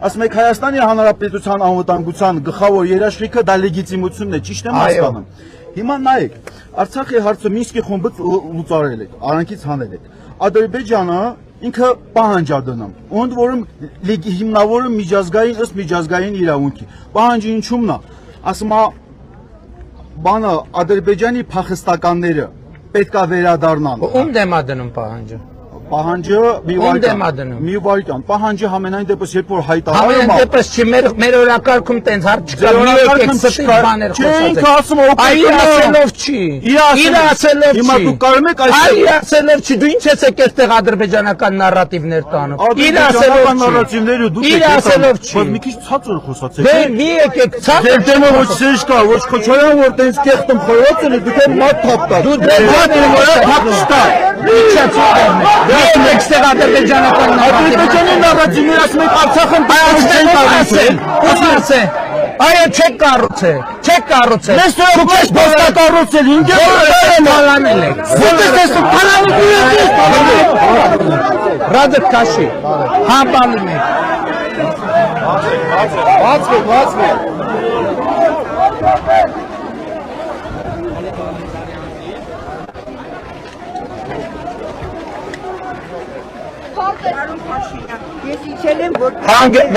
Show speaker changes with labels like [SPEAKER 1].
[SPEAKER 1] ասում եք Հայաստանի Հանրապետության անվտանգության գլխավոր երաշխիքը դա լեգիտիմությունն է, ճիշտ եմ հասկանում։ Հիմա նայեք, Արցախի հարցը Մինսկի խումբից լուծարել եք, արանքից հանել եք։ Ադրբեջանը ինքը պահանջ է դնում, ընդ որում հիմնավորը միջազգային ըստ միջազգային իրավունքի։ Պահանջը ինչումն է, ասում է բանը Ադրբեջանի փախստականները պետք է վերադառնան։
[SPEAKER 2] Ում դեմ է դնում պահանջը։
[SPEAKER 1] Պահանջը մի վարքան, պահանջը համենայն դեպս երբ որ հայտարարում է։
[SPEAKER 2] Համենայն դեպս չի, մեր օրակարգում տենց հարց չկա, մի եկեք ստի բաներ խոսացեք։ Իր ասելով չի։ Հիմա
[SPEAKER 1] դուք կարում եք
[SPEAKER 2] իր ասելով չի, դու ինչ ես եկել տեղ ադրբեջանական նարատիվներ տանում։ Իր ասելով չի։
[SPEAKER 1] Բայց մի քիչ ցածր խոսացեք։
[SPEAKER 2] Դե մի եկեք ցածր։
[SPEAKER 1] Դեր դեմը ոչ սեջ կա, ոչ Քոչարյան, որ տենց կեղտում խորոց են, դուք էլ մատ թափտա։ Դու դե մատ թափտա։
[SPEAKER 2] Ինչա՞ ցույց Եկստեղ ադրբեջանական
[SPEAKER 1] Ադրբեջանի նավատիվներ ասում եք Արցախն
[SPEAKER 2] կառուցել։ Այո, չեք կառուցել։
[SPEAKER 1] Մեզ դուք եք կառուցել, ինձ
[SPEAKER 2] պալանել եք։ Ռադետ Քաշի։ Համբալում եք։
[SPEAKER 1] Բացվեք։
[SPEAKER 3] Ես իջել եմ, որ
[SPEAKER 2] հանգիստ